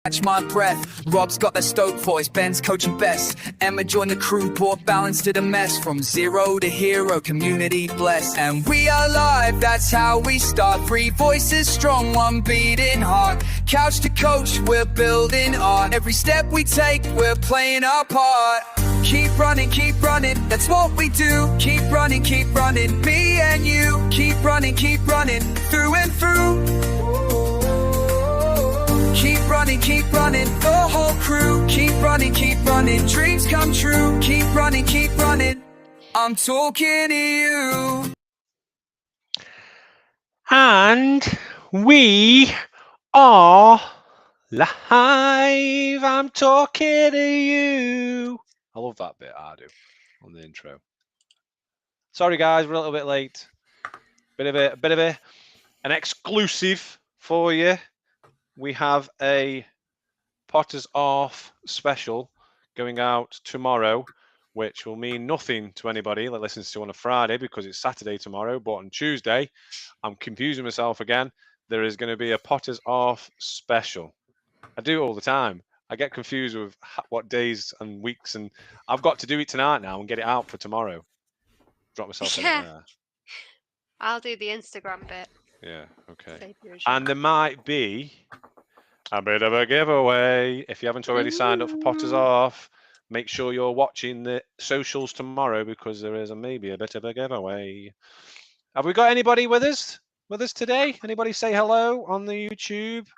catch my breath. Rob's got the Stoke voice, Ben's coaching best. Emma joined the crew, brought balance to the mess. From zero to hero, community blessed. And we are live, that's how we start. 3 voices strong, 1 beating heart. Couch to coach, we're building art. Every step we take, we're playing our part. Keep running, that's what we do. Keep running, me and you. Keep running, through and through. Keep running, the whole crew. Keep running, dreams come true. Keep running, I'm talking to you. And we are live. I'm talking to you. I love that bit, I do, on the intro. Sorry, guys, we're a little bit late. Bit of an exclusive for you. We have a Potters Off special going out tomorrow, which will mean nothing to anybody that listens to on a Friday because it's Saturday tomorrow. But on Tuesday, I'm confusing myself again. There is going to be a Potters Off special. I do it all the time. I get confused with what days and weeks, and I've got to do it tonight now and get it out for tomorrow. Drop myself in it there. I'll do the Instagram bit. Yeah, okay. And there might be a bit of a giveaway. If you haven't already signed up for Potters Off, make sure you're watching the socials tomorrow because there is maybe a bit of a giveaway. Have we got anybody with us today? Anybody say hello on the YouTube?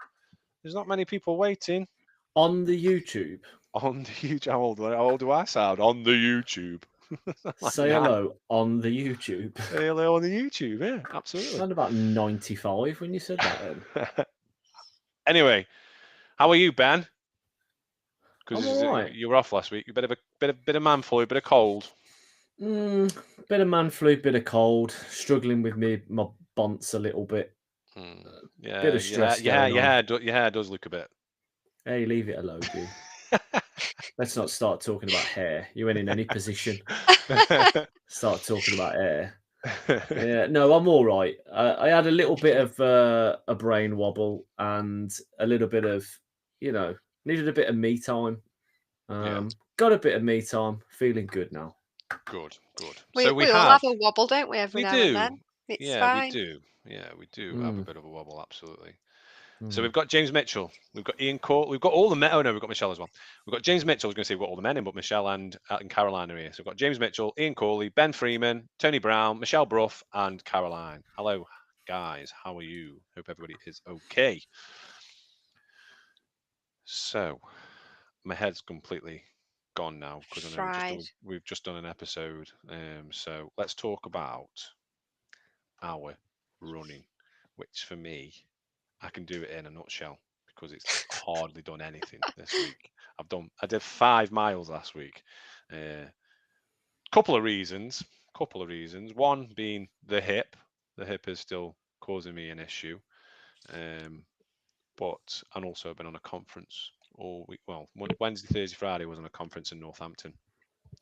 There's not many people waiting. On the YouTube? On the YouTube. How old do I sound? On the YouTube. Say hello on the YouTube. Say hello on the YouTube, yeah, absolutely. Around about 95 when you said that then. Anyway, how are you, Ben? Because right. you were off last week. You bit of man flu, bit of cold. Bit of man flu, bit of cold. Struggling with my bonts a little bit. Yeah, bit of stress. Your hair does look a bit. Hey, leave it alone, dude. Let's not start talking about hair. You ain't in any position. Start talking about hair. Yeah, no, I'm all right. I had a little bit of a brain wobble and a little bit of, needed a bit of me time. Got a bit of me time. Feeling good now. Good. We all have a wobble, don't we? Every now and then. It's fine. We do. Yeah, we do have a bit of a wobble, absolutely. So we've got James Mitchell, we've got Ian Court, we've got all the men. Oh no, we've got Michelle as well. We've got James Mitchell. I was going to say we've got all the men in, but Michelle and Caroline are here. So we've got James Mitchell, Ian Corley, Ben Freeman, Tony Brown, Michelle Bruff, and Caroline. Hello, guys. How are you? Hope everybody is okay. So my head's completely gone now because I know we've just done an episode. So let's talk about our running, which for me, I can do it in a nutshell because it's hardly done anything this week. I did 5 miles last week. Couple of reasons. One being the hip. The hip is still causing me an issue. And also I've been on a conference all week. Well, Wednesday, Thursday, Friday I was on a conference in Northampton.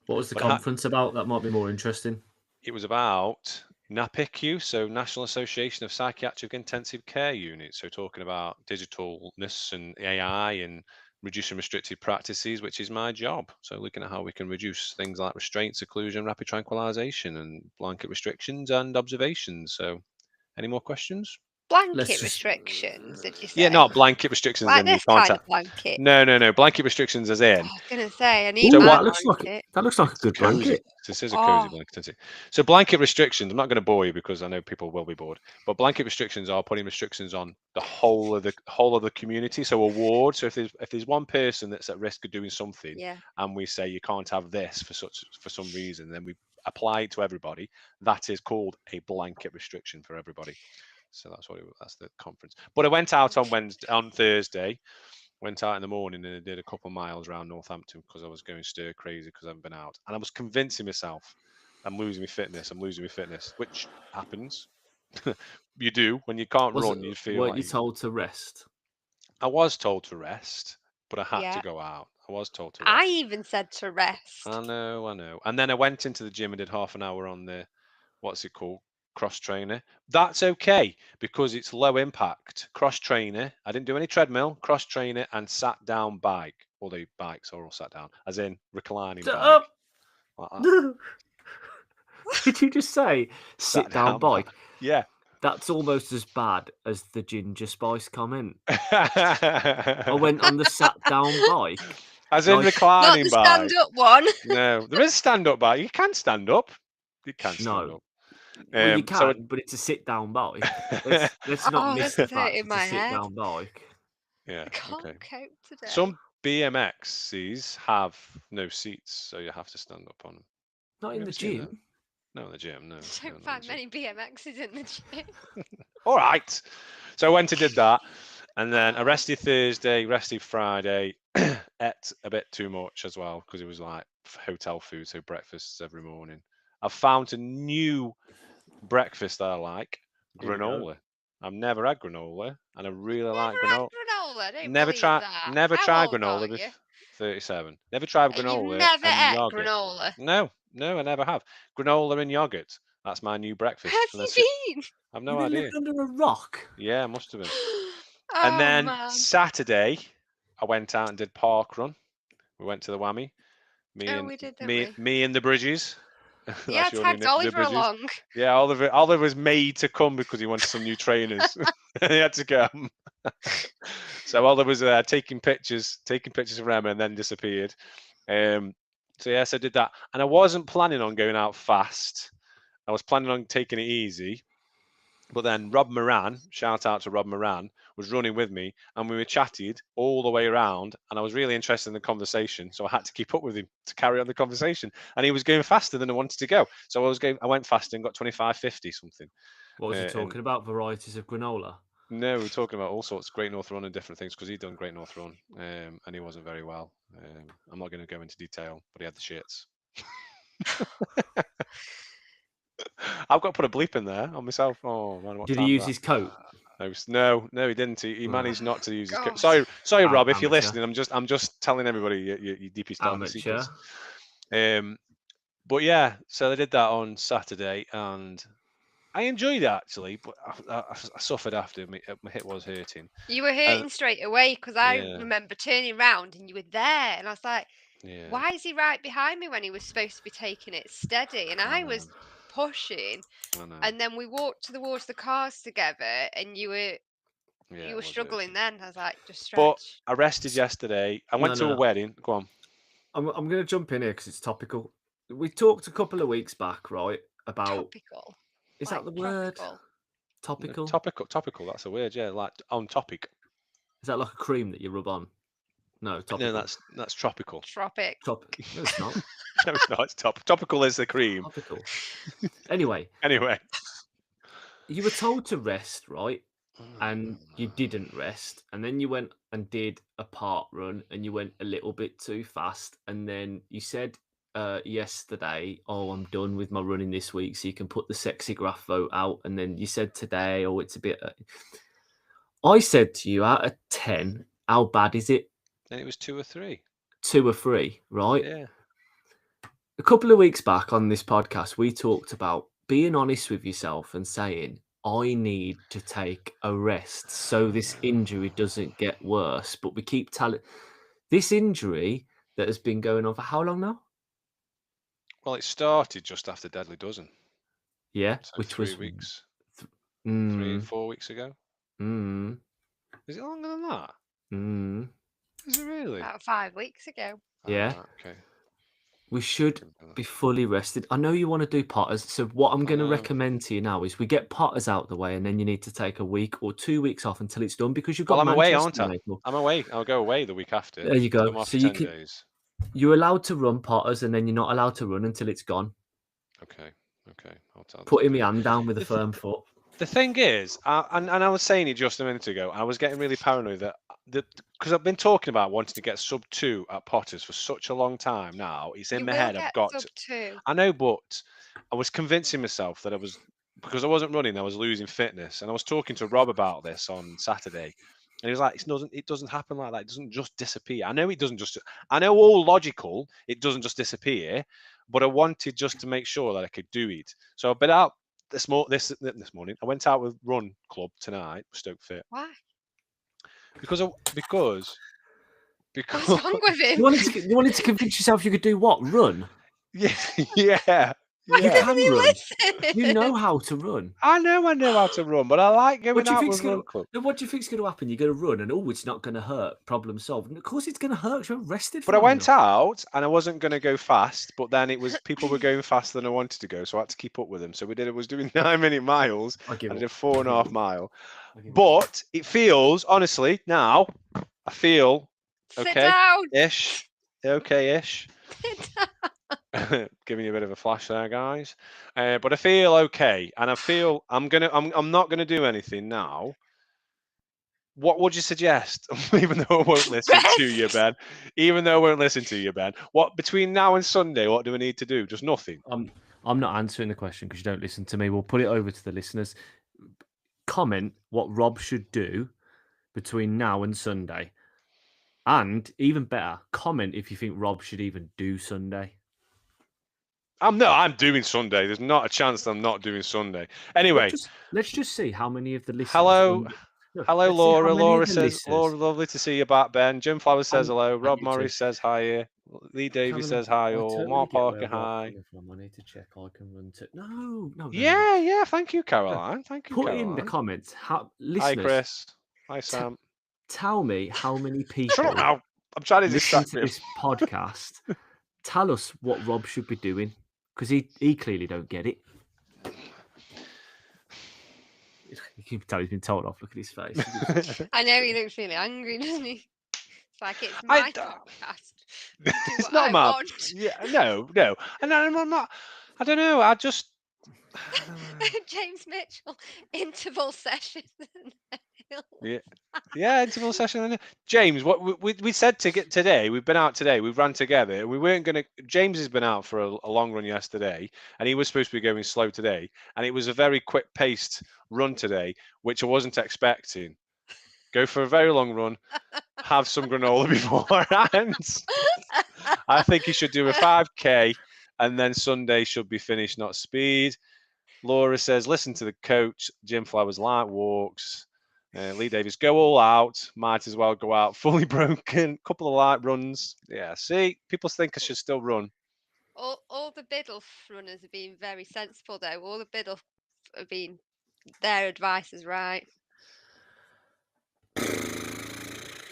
What was the conference about? That might be more interesting. It was about NAPICU, so National Association of Psychiatric Intensive Care Units. So talking about digitalness and AI and reducing restricted practices, which is my job. So looking at how we can reduce things like restraint, seclusion, rapid tranquilization, and blanket restrictions and observations. So any more questions? Blanket restrictions, did you say? Yeah, not blanket restrictions. Like this kind of blanket? No. Blanket restrictions as in. I was going to say, I need that looks like a good blanket. This is a cozy blanket. So blanket restrictions, I'm not going to bore you because I know people will be bored, but blanket restrictions are putting restrictions on the whole of the community. So a ward. So if there's one person that's at risk of doing something, and we say you can't have this for some reason, then we apply it to everybody. That is called a blanket restriction for everybody. So that's the conference. But I went out on Thursday, went out in the morning and I did a couple of miles around Northampton because I was going stir crazy because I haven't been out. And I was convincing myself I'm losing my fitness, which happens. You do. When you can't run, you feel like... Weren't you told to rest? I was told to rest, but I had to go out. I was told to rest. I even said to rest. I know. And then I went into the gym and did half an hour on the, what's it called? cross trainer. That's okay because it's low impact. Cross trainer. I didn't do any treadmill, cross trainer, and sat down bike. All the bikes are all sat down, as in reclining bike. Like that. Did you just say sit down bike? Yeah. That's almost as bad as the Ginger Spice comment. I went on the sat down bike. As in reclining bike. Not the stand up one. No, there is stand up bike. You can stand up. You can stand up. Well, you can, but it's a sit down bike. Let's not miss the fact it's a sit down bike. Yeah. I can't cope today. Some BMXs have no seats, so you have to stand up on them. Not in the gym. No, in the gym. No. I don't find many BMXs in the gym. All right. So I went and did that, and then I rested Thursday, rested Friday, ate a bit too much as well because it was like hotel food, so breakfasts every morning. I've found a new breakfast that I like, granola. I've never had granola, and I really like granola. Never tried granola before. 37. Never tried granola. You never ate yogurt. Granola? No, I never have. Granola and yogurt. That's my new breakfast. Have you been? I've no idea. Lived under a rock? Yeah, must have been. And then Saturday, I went out and did park run. We went to the Whammy. Me and the Bridges. Yeah, I tagged Oliver along. Yeah, Oliver was made to come because he wanted some new trainers. He had to come. So Oliver was taking pictures of Rema and then disappeared. So yes, I did that. And I wasn't planning on going out fast. I was planning on taking it easy. But then Rob Moran, shout out to Rob Moran, was running with me, and we were chatted all the way around, and I was really interested in the conversation, so I had to keep up with him to carry on the conversation. And he was going faster than I wanted to go, so I went faster and got 25.50 something. What was he talking about? Varieties of granola? No, we were talking about all sorts, Great North Run and different things, because he'd done Great North Run, and he wasn't very well. I'm not going to go into detail, but he had the shits. I've got to put a bleep in there on myself. Oh man, did he use his coat? No, he didn't. He managed not to use his coat. Sorry, Rob, if you're listening. I'm just telling everybody your deepest darkest secrets. But yeah, so I did that on Saturday, and I enjoyed it actually. But I suffered after. My hip was hurting. You were hurting straight away because I remember turning around and you were there, and I was like, "Why is he right behind me when he was supposed to be taking it steady?" And I was pushing, and then we walked towards the cars together, and you were struggling. Then I was like, just stretch. But I rested yesterday. I went to a wedding. Go on. I'm going to jump in here because it's topical. We talked a couple of weeks back, right, about topical. Is that the word? Topical. Topical. That's a word. Yeah, like on topic. Is that like a cream that you rub on? No, topical. No, that's tropical. Tropic. No, it's not. No, it's not. It's topical is the cream. Topical. Anyway. You were told to rest, right? And you didn't rest. And then you went and did a part run and you went a little bit too fast. And then you said yesterday, "Oh, I'm done with my running this week, so you can put the sexy graph vote out." And then you said today, "Oh, it's a bit..." I said to you, out of 10, how bad is it? And it was 2 or 3. 2 or 3, right? Yeah. A couple of weeks back on this podcast, we talked about being honest with yourself and saying, I need to take a rest so this injury doesn't get worse. But we keep telling this injury that has been going on for how long now? Well, it started just after Deadly Dozen. Yeah, so which 3 was weeks. 3-4 weeks ago. Is it longer than that? Is it really? About 5 weeks ago. Yeah. Okay. We should be fully rested. I know you want to do potters, so what I'm going to recommend to you now is we get potters out the way, and then you need to take a week or 2 weeks off until it's done because you've got. Well, I'm away, aren't I? I'm away. I'll go away the week after. There you go. So you can. You're allowed to run potters, and then you're not allowed to run until it's gone. Okay. I'll tell. Putting my hand down with a firm foot. The thing is, and I was saying it just a minute ago, I was getting really paranoid that because I've been talking about wanting to get sub 2 at Potters for such a long time now. It's in my head. I've got sub 2. I know, but I was convincing myself that because I wasn't running, I was losing fitness. And I was talking to Rob about this on Saturday, and he was like, "It doesn't happen like that. It doesn't just disappear." I know it doesn't just. I know all logical. It doesn't just disappear, but I wanted just to make sure that I could do it. So I've been out this morning. I went out with Run Club tonight. Stoke Fit. Why? Because What's wrong with him? You wanted to convince yourself you could do what? Run? Yeah. Why You doesn't can he run. listen? You know how to run. I know how to run, but I like going out with Run Club. What do you think's going to happen? You're going to run, and it's not going to hurt. Problem solved. And of course, it's going to hurt. You're rested. But I went out, and I wasn't going to go fast. But then people were going faster than I wanted to go, so I had to keep up with them. So I was doing 9-minute miles. I did a 4.5 mile. But it feels, honestly, now I feel okay-ish. Okay-ish. Sit down. Giving you a bit of a flash there, guys. But I feel okay, and I feel I'm not gonna do anything now. What would you suggest? Even though I won't listen to you, Ben. Even though I won't listen to you, Ben. What between now and Sunday? What do I need to do? Just nothing. I'm not answering the question because you don't listen to me. We'll put it over to the listeners. Comment what Rob should do between now and Sunday, and even better, comment if you think Rob should even do Sunday. I'm doing Sunday. There's not a chance that I'm not doing Sunday. Anyway, let's just see how many of the listeners. Hello, Laura. Laura says, Laura, lovely to see you back, Ben. Jim Flowers says hello. Rob Morris says hi. Lee Davies says hi. All Mark Parker, hi. I need to check. I can run to. No. Yeah. Thank you, Caroline. Thank you. Put in the comments. Listeners, hi, Chris. Hi, Sam. Tell me how many people. Shut up now. I'm trying to listen distract to this podcast. Tell us what Rob should be doing. Because he clearly don't get it. You can tell he's been told off. Look at his face. I know he looks really angry, doesn't he? It's like it's my podcast. It's not my. Yeah, no. And I'm not. I don't know. I just. James Mitchell interval session. Yeah, interval session. James, what we said to get today, we've been out today, we've run together. We weren't going to. James has been out for a long run yesterday, and he was supposed to be going slow today, and it was a very quick paced run today, which I wasn't expecting. Go for a very long run, have some granola beforehand. I think he should do a 5K, and then Sunday should be finished, not speed. Laura says, listen to the coach. Jim Flowers, light walks. Lee Davies, go all out. Might as well go out fully broken. Couple of light runs. Yeah, see, people think I should still run. All the Biddulph runners are being very sensible, though. All the Biddulph are being, their advice is right.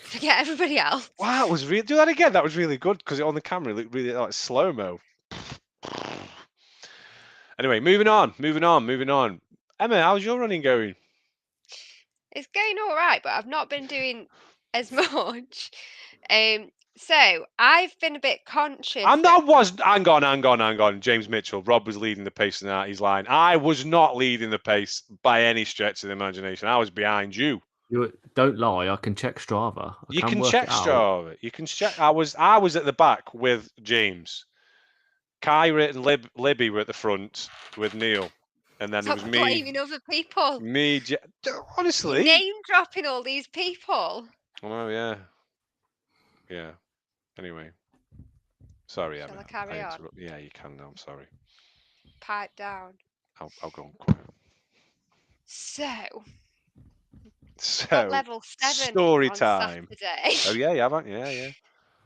Forget everybody else. Wow, it was really. Do that again. That was really good because on the camera it looked really like slow mo. Anyway, moving on. Emma, how's your running going? It's going all right, but I've not been doing as much. So I've been a bit conscious. Hang on. James Mitchell. Rob was leading the pace in that. He's lying. I was not leading the pace by any stretch of the imagination. I was behind you. Don't lie. I can check Strava. You can check Strava. You can check. I was at the back with James. Kyra and Libby were at the front with Neil. And then there was me. Blaming other people. Me, honestly. Name dropping all these people. Oh, yeah. Yeah. Anyway. Sorry, Emma. Shall I carry on? Yeah, you can now. I'm sorry. Pipe down. I'll go on quiet. So level 7 story on time. Saturday. Oh, yeah, you haven't? Yeah.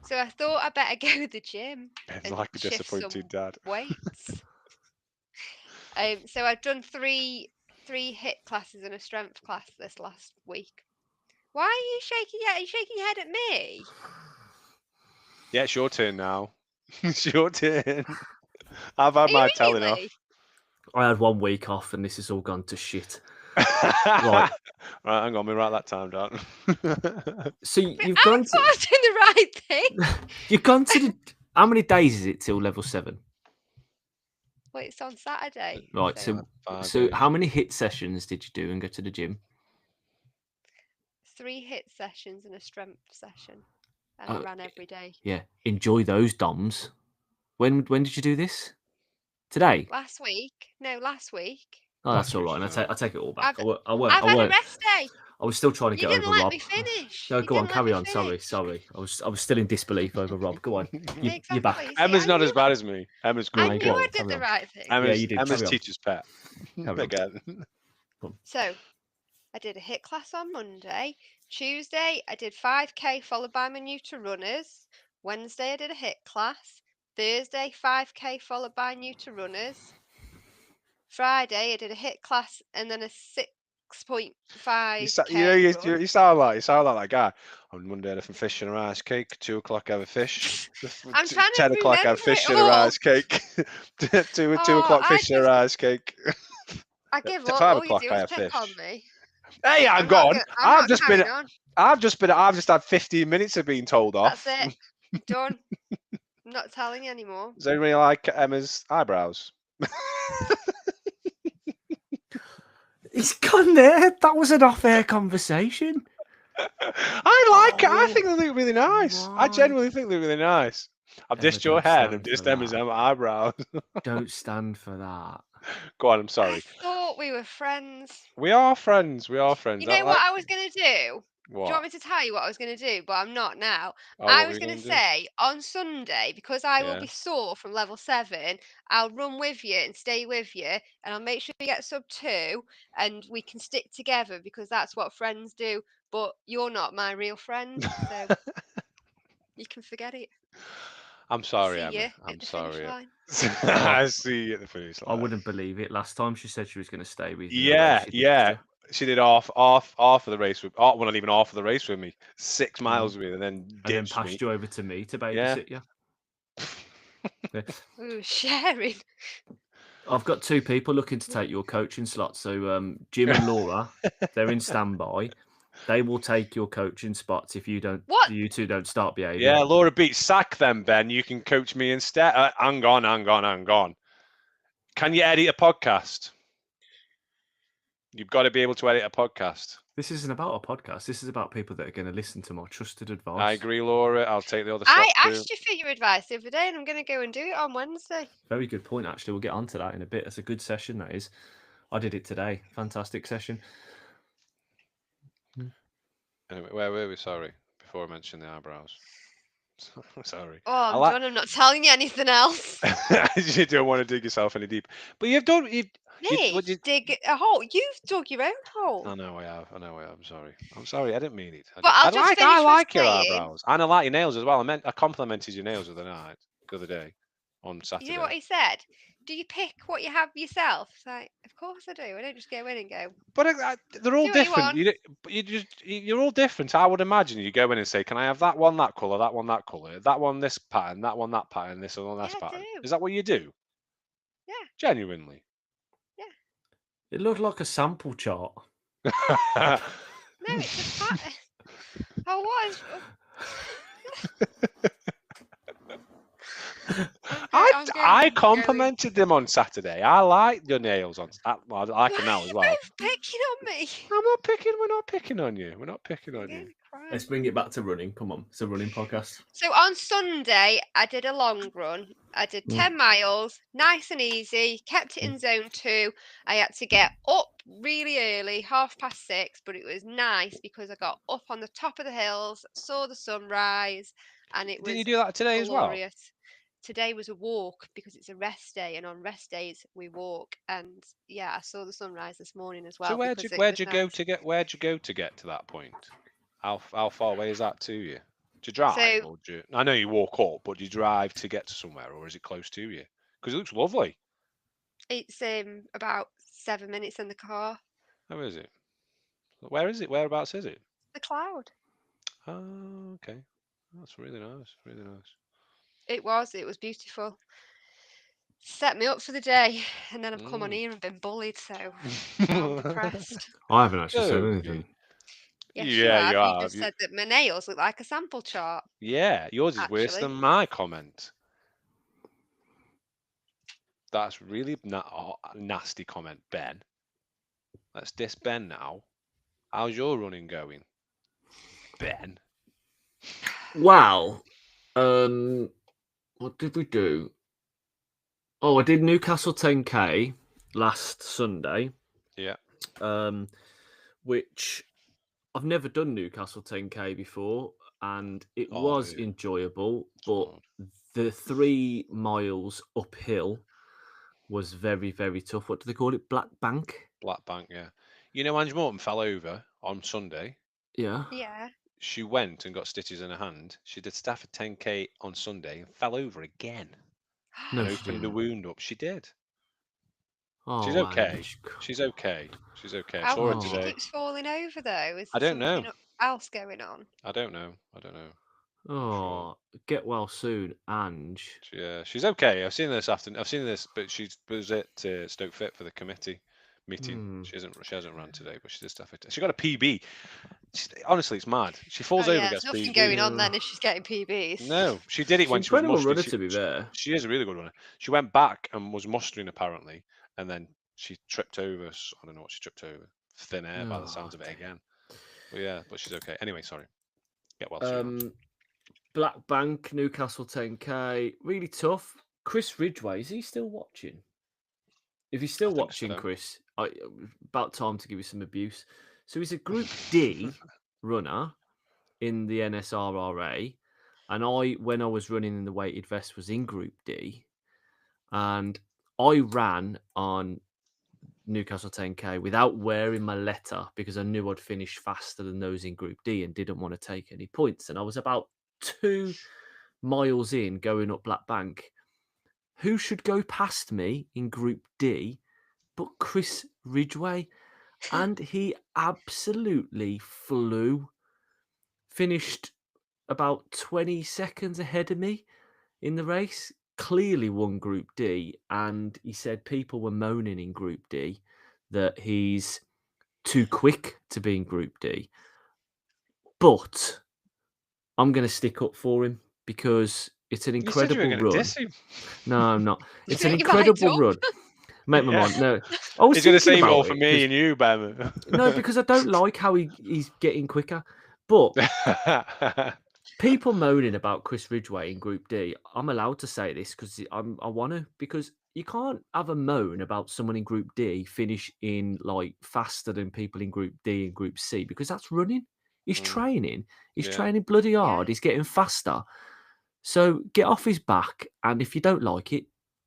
So I thought I'd better go to the gym. It's like a disappointed dad. Weights. So I've done three HIIT classes and a strength class this last week. Why are you shaking your head? Are you shaking your head at me? Yeah, it's your turn now. It's your turn. I've had my telling off. I had 1 week off and this has all gone to shit. Right, hang on, me write that time down. So you've gone to... I was doing the right thing. You've gone to the... How many days is it till level 7? Well, it's on Saturday. Right, so how many HIIT sessions did you do and go to the gym? 3 HIIT sessions and a strength session. And I ran every day. Yeah, enjoy those DOMs. When did you do this? Today? Last week. No, last week. Oh, that's all right. I take it all back. I've had a rest day. I was still trying to You get didn't over let Rob. me finish. No, You go on, didn't let me carry on. Sorry. finish. I was still in disbelief over Rob. Go on. You're Exactly. back. See, Emma's I not knew as bad as me. Emma's No, I good. knew go on, I did carry the on. right thing. Yeah, you did. Emma's Carry on. teacher's pet. Carry on. Again. So I did a HIIT class on Monday. Tuesday, I did 5K followed by my new to runners. Wednesday, I did a HIIT class. Thursday, 5K followed by new to runners. Friday, I did a HIIT class and then a 6.5K run. You sound like that guy. On Monday, I had some fish and a rice cake. 2 o'clock, I have a fish. I'm trying to 10 o'clock, I have remember fish it and a all. rice cake. 2 Oh, o'clock, I fish and a rice cake. I give At up. 5 All you o'clock, do I is have pick on fish. me. Hey, I'm not carrying on. I've just had 15 minutes of being told off. That's it. Done. I'm not telling you anymore. Does anybody like Emma's eyebrows? He's gone there. That was an off-air conversation. I like it. I think they look really nice. I my genuinely think they look really nice. I've Emma, dissed your don't hair and stand I've dissed for Emma's that. eyebrows. Don't stand for that. Go on, I'm sorry. I thought we were friends. We are friends. We are friends. You know what I was going to do? What? Do you want me to tell you what I was going to do? But I'm not now. Oh, I what was were you going to gonna do? say on Sunday, because I will Yeah. be sore from level 7, I'll run with you and stay with you, and I'll make sure you get sub 2, and we can stick together because that's what friends do. But you're not my real friend, so you can forget it. I'm sorry, See Emma. you I'm at the sorry. finish line. I see you at the finish I line. wouldn't believe it. Last time she said she was going to stay with you. Yeah. She did half of the race with. Oh, well, not even half of the race with me. 6 miles with me, and then ditched passed me. you over to me to babysit you. Yeah. Ooh, sharing. I've got 2 people looking to take your coaching slot. So Jim and Laura, they're in standby. They will take your coaching spots if you don't. What? You 2 don't start behaving. Yeah, Laura beat sack them, Ben. You can coach me instead. Hang on. Can you edit a podcast? You've got to be able to edit a podcast. This isn't about a podcast. This is about people that are going to listen to my trusted advice. I agree, Laura. I'll take the other slot I too. asked you for your advice the other day, and I'm going to go and do it on Wednesday. Very good point, actually. We'll get onto that in a bit. It's a good session, that is. I did it today. Fantastic session. Anyway, where were we? Sorry, before I mentioned the eyebrows. Sorry. Oh, I'm done. I'm not telling you anything else. You don't want to dig yourself any deep, but you've done. Dig a hole. You've dug your own hole. I know I have. I'm sorry. I didn't mean it. I like your eyebrows, and I like your nails as well. I complimented your nails the other day, on Saturday. You know what he said? Do you pick what you have yourself? It's like, of course I do. I don't just go in and go. But they're all different. You're all different. I would imagine you go in and say, "Can I have that one, that color, that one, that color, that one, this pattern, that one, that pattern, this one, that pattern"? I do. Is that what you do? Yeah. Genuinely. Yeah. It looked like a sample chart. No, it's a pattern. Oh, what is? I complimented them on Saturday. I like your nails on. Well, I like them now as well. You're both picking on me. We're not picking on you. Let's bring it back to running. Come on, it's a running podcast. So on Sunday, I did a long run. I did 10 miles, nice and easy, kept it in zone 2. I had to get up really early, 6:30, but it was nice because I got up on the top of the hills, saw the sunrise, and it was Didn't you do that today glorious. as well? Today was a walk because it's a rest day, and on rest days we walk. And yeah, I saw the sunrise this morning as well. So where'd you go to get to that point? How far away is that to you? Do you drive? I know you walk up, but do you drive to get to somewhere, or is it close to you? Because it looks lovely. It's about 7 minutes in the car. How is it? Where is it? Whereabouts is it? The cloud. Oh, okay. That's really nice. Really nice. It was beautiful. Set me up for the day, and then I've come on here and been bullied, so I'm depressed. I haven't actually said anything. Yes, you have. You just said that my nails look like a sample chart. Yeah, yours is worse than my comment. That's really nasty comment, Ben. Let's diss Ben now. How's your running going, Ben? Wow. What did we do? Oh, I did Newcastle 10K last Sunday. Yeah. Which I've never done Newcastle 10K before, and it was enjoyable, but the 3 miles uphill was very, very tough. What do they call it? Black Bank? Black Bank, yeah. You know, Ange Morton fell over on Sunday. Yeah. Yeah. She went and got stitches in her hand. She did Stafford 10K on Sunday and fell over again. No, and she opened didn't. the wound up. She did. Oh, She's okay. Ange. She's okay. She's okay. I How saw her come she today. keeps falling over though? Is I there don't know. something else going on? I don't know. I don't know. Oh, get well soon, Ange. Yeah, she's okay. I've seen her this afternoon. I've seen this, but she was at Stoke Fit for the committee meeting. She hasn't run today, but she did stuff. She got a PB. Honestly, it's mad. She falls over, gets nothing PB. going on then if she's getting PBs. No, she did it when She's she was incredible mustering. runner, to be fair. She is a really good runner. She went back and was mustering apparently, and then she tripped over. I don't know what she tripped over. Thin air by the sounds of it again. But yeah, but she's okay. Anyway, sorry. Get well soon. Black Bank, Newcastle 10K, really tough. Chris Ridgway, is he still watching? If he's still watching, Chris, about time to give you some abuse. So he's a Group D runner in the NSRRA, and when I was running in the weighted vest, was in Group D, and I ran on Newcastle 10K without wearing my letter because I knew I'd finish faster than those in Group D and didn't want to take any points. And I was about 2 miles in going up Black Bank. Who should go past me in Group D but Chris Ridgway? And he absolutely flew. Finished about 20 seconds ahead of me in the race. Clearly won Group D. And he said people were moaning in Group D that he's too quick to be in Group D. But I'm going to stick up for him because it's an incredible run. No, I'm not. It's an incredible run. Make my mind. No, I was he's going to say more for me and you, Ben. No, because I don't like how he's getting quicker. But people moaning about Chris Ridgway in Group D, I'm allowed to say this because I want to. Because you can't have a moan about someone in Group D finish in like faster than people in Group D and Group C because that's running. He's training. He's training bloody hard. He's getting faster. So get off his back, and if you don't like it,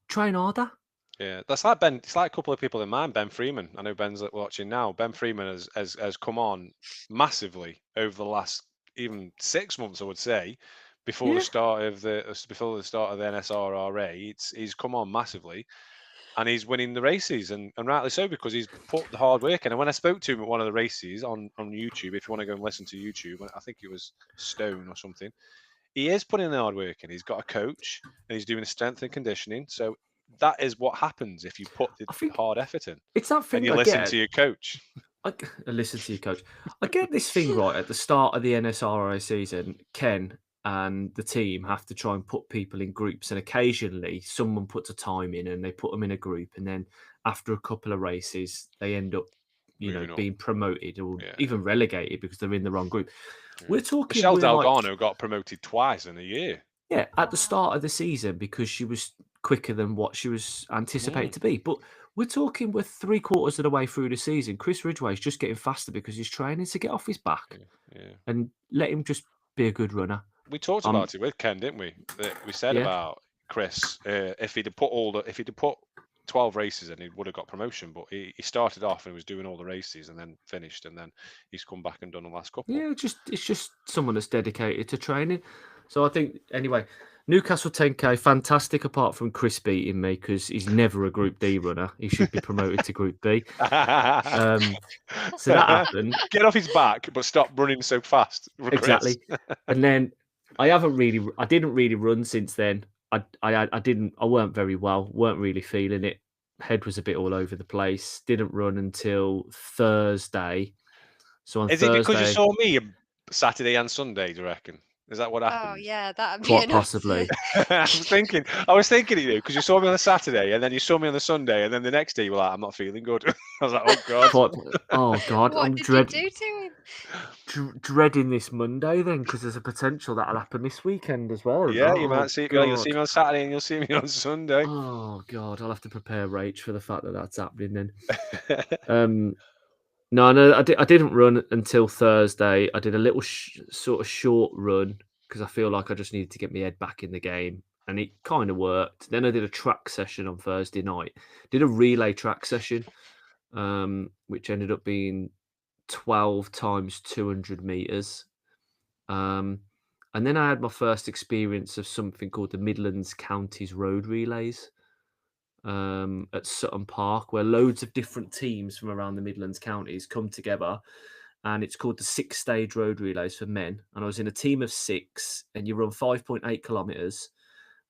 train harder. Yeah, that's like Ben. It's like a couple of people in mind. Ben Freeman. I know Ben's watching now. Ben Freeman has come on massively over the last even 6 months, I would say, before the start of the NSRRA. He's come on massively, and he's winning the races, and rightly so because he's put the hard work in. And when I spoke to him at one of the races on YouTube, if you want to go and listen to YouTube, I think it was Stone or something. He is putting the hard work in. He's got a coach and he's doing strength and conditioning. So that is what happens if you put the hard effort in. It's that thing and you listen to your coach. I listen to your coach. I get this thing right at the start of the NSRRA season. Ken and the team have to try and put people in groups, and occasionally someone puts a time in and they put them in a group, and then after a couple of races, they end up, being promoted or even relegated because they're in the wrong group. Yeah. We're talking. Michelle Delgado got promoted twice in a year. Yeah, at the start of the season because she was quicker than what she was anticipated to be. But we're 3/4 of the way through the season. Chris Ridgway is just getting faster because he's training to get off his back and let him just be a good runner. We talked about it with Ken, didn't we? We said about Chris if he'd put 12 races and he would have got promotion, but he started off and was doing all the races and then finished, and then he's come back and done the last couple. Yeah, it's just someone that's dedicated to training. So I think anyway, Newcastle 10K, fantastic apart from Chris beating me because he's never a Group D runner. He should be promoted to Group B. So that happened. Get off his back, but stop running so fast. Exactly. And then I didn't really run since then. I weren't very well, weren't really feeling it. Head was a bit all over the place. Didn't run until Thursday. So on Thursday, it because you saw me Saturday and Sunday, do you reckon? Is that what happened? Oh yeah, that'd be quite possibly. I was thinking of you because you saw me on the Saturday and then you saw me on the Sunday and then the next day you were like, I'm not feeling good. I was like, oh god. Oh god. What did you do to him? Dreading this Monday then because there's a potential that'll happen this weekend as well. Yeah, you might see. You'll see me on Saturday and you'll see me on Sunday. Oh god, I'll have to prepare Rach for the fact that that's happening then. No, I didn't run until Thursday. I did a little sort of short run because I feel like I just needed to get my head back in the game, and it kind of worked. Then I did a track session on Thursday night. Did a relay track session, which ended up being 12 times 200 meters. And then I had my first experience of something called the Midlands Counties Road Relays at Sutton Park, where loads of different teams from around the Midlands counties come together. And it's called the 6-stage road relays for men. And I was in a team of 6, and you run 5.8 kilometers,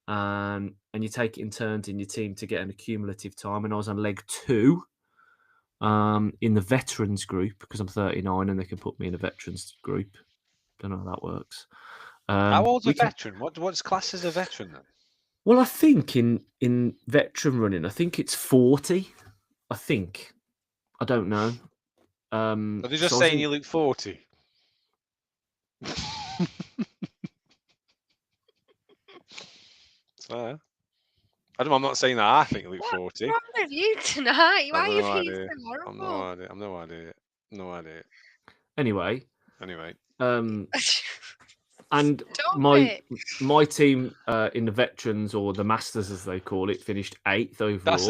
and you take it in turns in your team to get an accumulative time. And I was on leg 2 in the veterans group because I'm 39 and they can put me in a veterans group. Don't know how that works. How old's a veteran? What's class as a veteran then? Well, I think in veteran running, I think it's 40. I think. I don't know. Are they just saying you look 40? So, I'm not saying that I think you look 40. What's wrong with you tonight? Why are you being so horrible? I've no idea. Anyway. And Stop my team in the veterans, or the masters as they call it, finished 8th overall. That's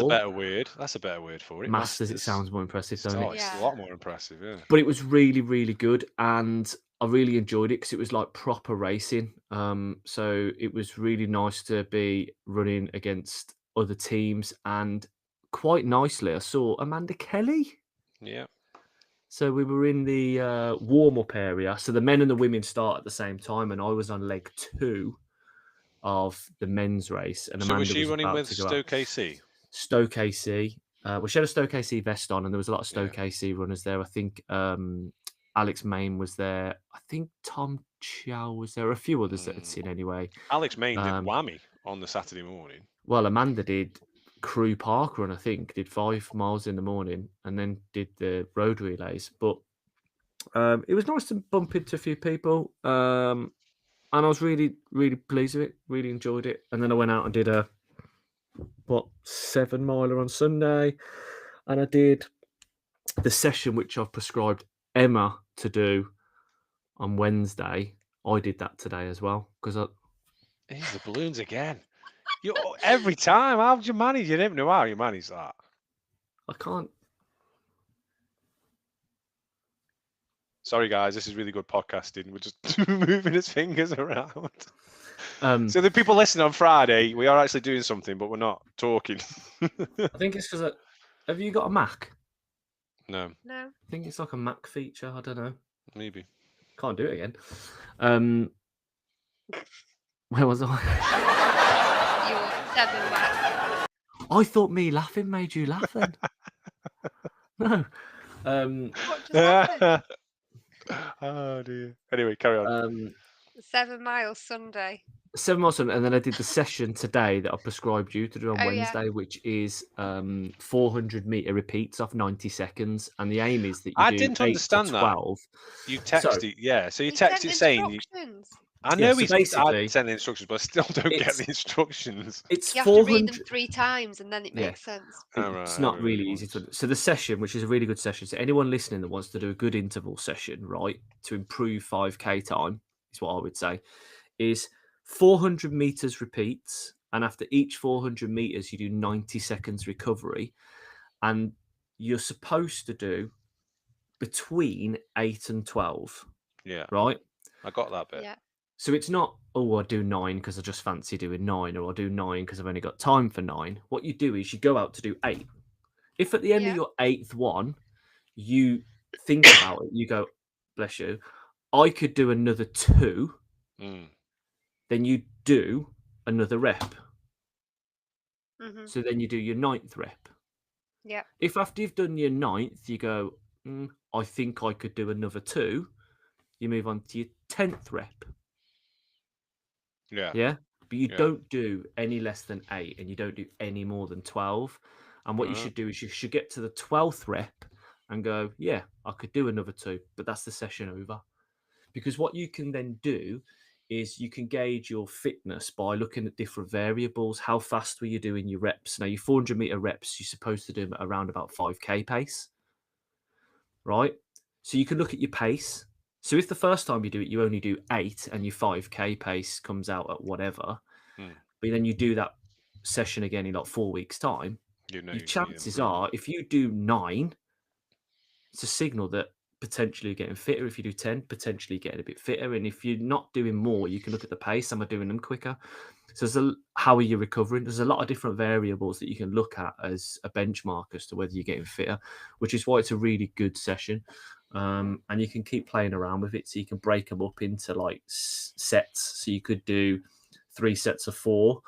a better word for it. Masters. It sounds more impressive, doesn't it? It's a lot more impressive, yeah. But it was really, really good, and I really enjoyed it because it was like proper racing. So it was really nice to be running against other teams, and quite nicely, I saw Amanda Kelly. Yeah. So we were in the warm-up area. So the men and the women start at the same time, and I was on leg 2 of the men's race. And Amanda was she running with Stoke AC? Stoke AC. Well, she had a Stoke AC vest on, and there was a lot of Stoke AC runners there. I think Alex Main was there. I think Tom Chow was there. A few others that had seen anyway. Alex Main did whammy on the Saturday morning. Well, Amanda did Crew Park Run, I think, did 5 miles in the morning and then did the road relays. But it was nice to bump into a few people. And I was really, really pleased with it. Really enjoyed it. And then I went out and did a 7-miler on Sunday. And I did the session which I've prescribed Emma to do on Wednesday. I did that today as well because Here's the balloons again. Every time. How do you manage? You never know how you manage that. I can't. Sorry, guys. This is really good podcasting. We're just moving his fingers around. So the people listening on Friday, we are actually doing something, but we're not talking. I think it's because have you got a Mac? No. No. I think it's like a Mac feature. I don't know. Maybe. Can't do it again. Where was I? You're 7 back. I thought me laughing made you laugh then. No. What just happened? Oh dear. Anyway, carry on. 7 miles Sunday. 7 miles Sunday, and then I did the session today that I prescribed you to do on Wednesday, which is 400-meter repeats off 90 seconds, and the aim is that you do didn't 8 understand to 12. That. You texted, yeah. So you texted saying. I know so he's basically sending instructions, but I still don't get the instructions. It's you have 400... to read them 3 times, and then it makes sense. It's not really easy to. So the session, which is a really good session, so anyone listening that wants to do a good interval session, right, to improve 5K time, is what I would say, is 400 meters repeats, and after each 400 meters, you do 90 seconds recovery, and you're supposed to do between 8 and 12. Yeah. Right. I got that bit. Yeah. So it's not, I do 9 because I just fancy doing 9, or I do 9 because I've only got time for 9. What you do is you go out to do 8. If at the end of your 8th one, you think about it, you go, bless you, I could do another 2, then you do another rep. So then you do your 9th rep. Yeah. If after you've done your 9th, you go, I think I could do another 2, you move on to your 10th rep. Yeah. Yeah. But you don't do any less than 8, and you don't do any more than 12. And what you should do is you should get to the 12th rep and go, yeah, I could do another 2, but that's the session over. Because what you can then do is you can gauge your fitness by looking at different variables. How fast were you doing your reps? Now, your 400-meter reps, you're supposed to do them at around about 5K pace. right? So you can look at your pace. So if the first time you do it, you only do 8 and your 5K pace comes out at whatever, but then you do that session again in like 4 weeks' time, your chances are, if you do 9, it's a signal that potentially you're getting fitter. If you do 10, potentially getting a bit fitter. And if you're not doing more, you can look at the pace. Am I doing them quicker? So how are you recovering? There's a lot of different variables that you can look at as a benchmark as to whether you're getting fitter, which is why it's a really good session. And you can keep playing around with it. So you can break them up into like sets. So you could do 3 sets of 4,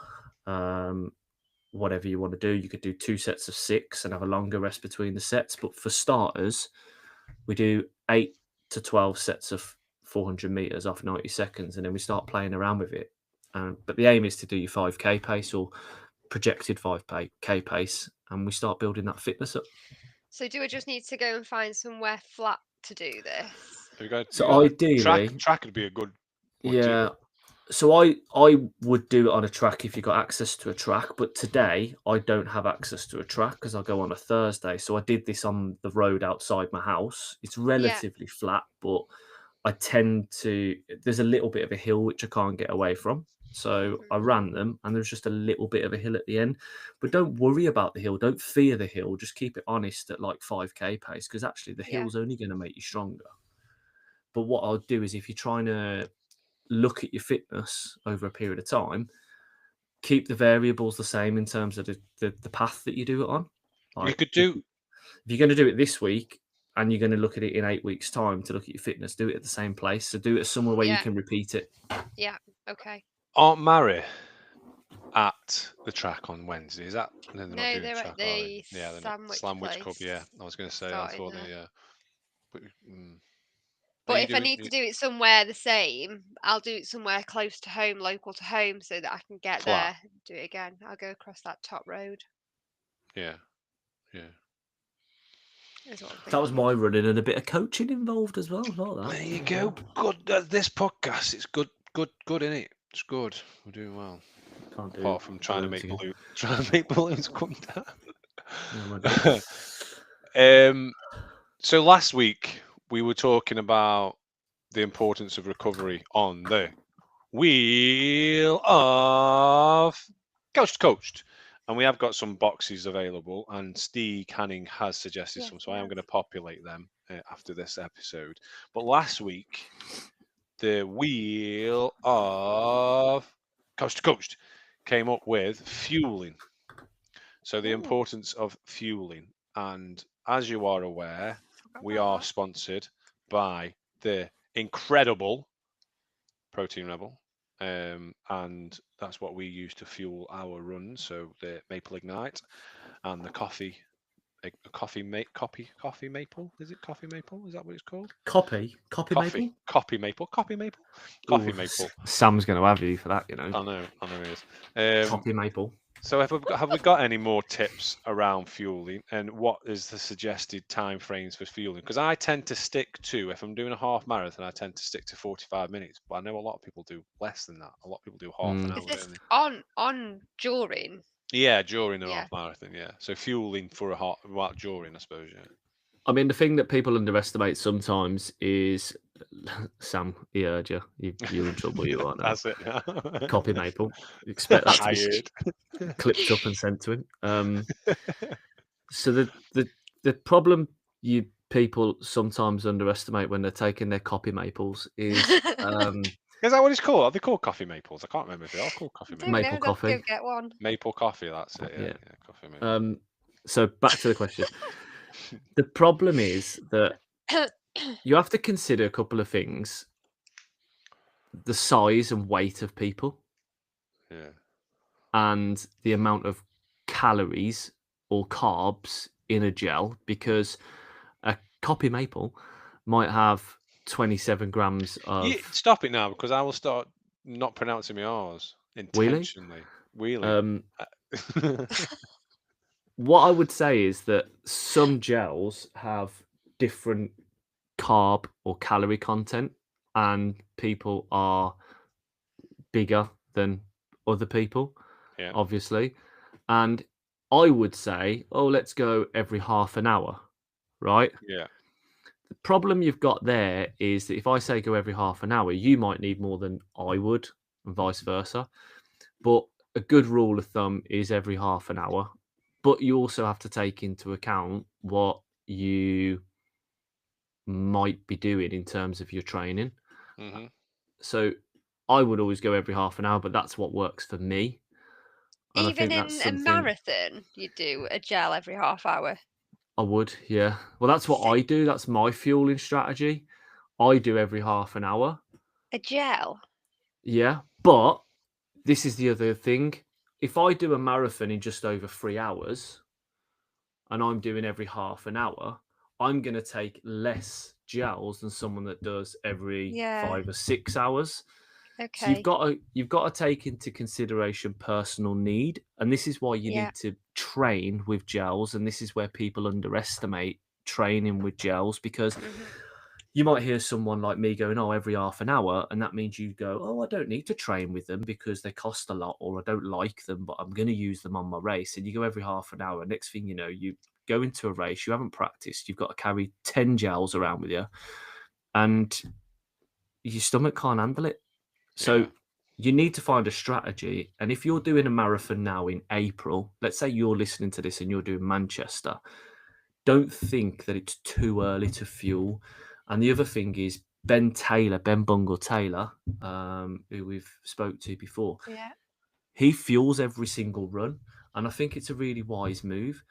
whatever you want to do. You could do 2 sets of 6 and have a longer rest between the sets. But for starters, we do 8 to 12 sets of 400 meters off 90 seconds, and then we start playing around with it. But the aim is to do your 5K pace or projected 5K pace, and we start building that fitness up. So do I just need to go and find somewhere flat to do this? So ideally, track would be a good. Yeah. So I would do it on a track if you got access to a track, but today I don't have access to a track because I go on a Thursday. So I did this on the road outside my house. It's relatively flat, but I tend to, there's a little bit of a hill which I can't get away from. So I ran them and there's just a little bit of a hill at the end. But don't worry about the hill. Don't fear the hill. Just keep it honest at like 5K pace, because actually the hill's only going to make you stronger. But what I'll do is, if you're trying to look at your fitness over a period of time, keep the variables the same in terms of the path that you do it on. Like, you could do, if you're going to do it this week and you're going to look at it in 8 weeks' time to look at your fitness, do it at the same place. So do it somewhere where you can repeat it. Yeah. Okay. Aren't Mary at the track on Wednesday? Is that? No, they're at the Sandwich Club. Yeah, I was going to say. I thought But if I need to do it somewhere the same, I'll do it somewhere close to home, local to home, so that I can get there, do it again. I'll go across that top road. Yeah. That was my running, and a bit of coaching involved as well. Like that. There you go. Good. This podcast, it's good, isn't it? It's good. We're doing well. Apart from trying to make balloons come down. So last week we were talking about the importance of recovery on the wheel of Coached. And we have got some boxes available, and Steve Canning has suggested some, so I am going to populate them after this episode. But last week, the wheel of Coached came up with fueling. So the importance of fueling. And as you are aware, we are sponsored by the incredible Protein Rebel. And that's what we use to fuel our runs. So the Maple Ignite and the coffee maple. Is it coffee maple? Is that what it's called? Coffee maple. Coffee maple. Sam's going to have you for that, you know. I know he is. Coffee maple. So have we got any more tips around fueling, and what is the suggested time frames for fueling? Because I tend to stick to, if I'm doing a half marathon, I tend to stick to 45 minutes. But I know a lot of people do less than that. A lot of people do half an hour. Is this on during? Yeah, during the half marathon. Yeah, so fueling for during, I suppose. Yeah. I mean, the thing that people underestimate sometimes is, Sam, he heard you. You're in trouble, you are now. That's it. Copy maple. You expect that to be clipped up and sent to him. So the problem you people sometimes underestimate when they're taking their copy maples is... Is that what it's called? Are they called coffee maples? I can't remember if they are called coffee maples. Maple coffee. Go get one. Maple coffee, that's it. Yeah. Coffee maple. So back to the question. The problem is that you have to consider a couple of things: the size and weight of people, and the amount of calories or carbs in a gel, because a copy maple might have 27 grams of... Stop it now, because I will start not pronouncing my R's intentionally. Wheeling. What I would say is that some gels have different carb or calorie content, and people are bigger than other people, obviously. And I would say, let's go every half an hour, right? Yeah. the problem you've got there is that if I say go every half an hour, you might need more than I would, and vice versa. But a good rule of thumb is every half an hour. But you also have to take into account what you might be doing in terms of your training. Mm-hmm. So I would always go every half an hour, but that's what works for me. And Even I think in that's a marathon, you do a gel every half hour. I would, yeah. Well, that's what I do. That's my fueling strategy. I do every half an hour. A gel? Yeah. But this is the other thing. If I do a marathon in just over 3 hours and I'm doing every half an hour, I'm going to take less gels than someone that does every 5 or 6 hours. Okay. So you've got to take into consideration personal need, and this is why you need to train with gels, and this is where people underestimate training with gels, because you might hear someone like me going, oh, every half an hour, and that means you go, oh, I don't need to train with them because they cost a lot, or I don't like them, but I'm going to use them on my race. And you go every half an hour. Next thing you know, you go into a race, you haven't practiced, you've got to carry 10 gels around with you, and your stomach can't handle it. So you need to find a strategy. And if you're doing a marathon now in April, let's say you're listening to this and you're doing Manchester, don't think that it's too early to fuel. And the other thing is Ben Bungle Taylor, who we've spoke to before, he fuels every single run. And I think it's a really wise move.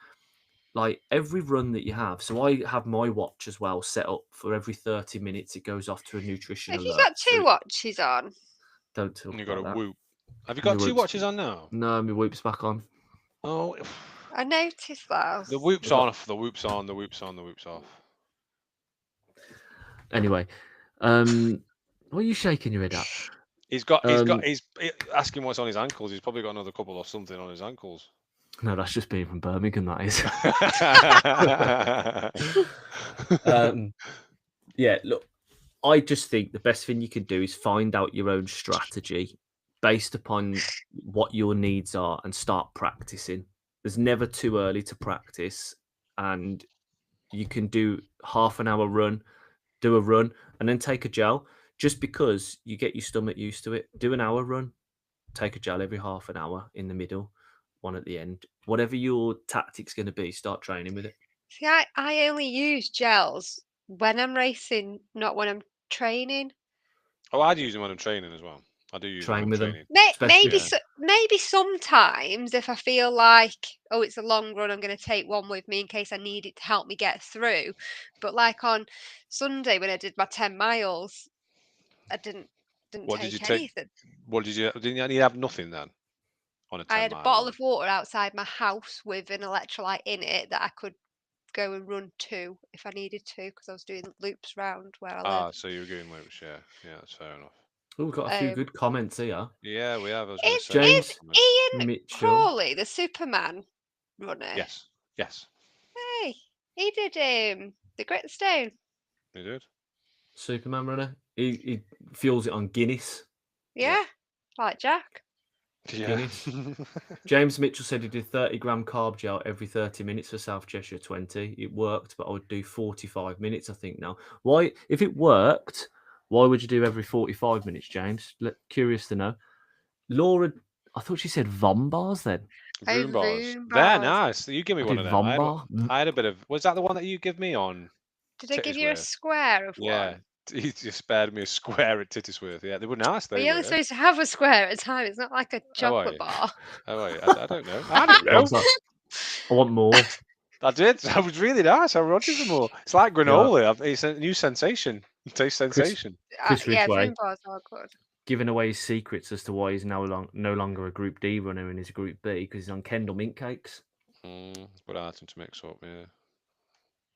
Like every run that you have. So I have my watch as well set up for every 30 minutes. It goes off to a nutrition alert. Have you got two watches on? Don't talk about got a that. Whoop. Have you got two watches on now? No, my Whoop's back on. Oh, I noticed that. The Whoop's on, the Whoop's on, the Whoop's on, the Whoop's off. Anyway, what are you shaking your head at? He's asking what's on his ankles. He's probably got another couple or something on his ankles. No, that's just being from Birmingham, that is. Yeah, look, I just think the best thing you can do is find out your own strategy based upon what your needs are and start practicing. There's never too early to practice, and you can do half an hour run, do a run, and then take a gel. Just because you get your stomach used to it, do an hour run, take a gel every half an hour in the middle, one at the end. Whatever your tactic's going to be, start training with it. See, I only use gels when I'm racing, not when I'm training. Oh, I'd use them when I'm training as well. I do use Train with training. them. Maybe sometimes if I feel like, oh, it's a long run, I'm going to take one with me in case I need it to help me get through. But like on Sunday when I did my 10 miles, I didn't take anything. What did you? Didn't you have nothing then? On a 10 I had a bottle of water outside my house with an electrolyte in it that I could go and run to if I needed to, because I was doing loops round where I live. Ah, so you were doing loops, yeah, that's fair enough. Oh, we've got a few good comments here. Yeah, we have. Is Ian Mitchell Crawley the Superman runner? Yes. Hey, he did the Gritstone. He did. Superman runner. He fuels it on Guinness. Yeah, like Jack. Yeah. James Mitchell said he did 30-gram carb gel every 30 minutes for South Cheshire 20. It worked, but I would do 45 minutes, I think, now. Why, if it worked, why would you do every 45 minutes, James? Curious to know. Laura, I thought she said Vom bars then. Vroom bars. They're nice. You give me one of them. I had a bit of. Was that the one that you give me on? Did I give you a square of one? Yeah. He just spared me a square at Tittisworth. Yeah, they were nice. You're only supposed to have a square at a time. It's not like a chocolate bar. Oh, wait. I don't know. I don't know. I want more. I did. That was really nice. I wanted some more. It's like granola. It's a new sensation. Taste sensation. Chris Ridgway, bars are good. Giving away his secrets as to why he's no longer a Group D runner and he's a Group B because he's on Kendall mint cakes. Good item to mix up, yeah.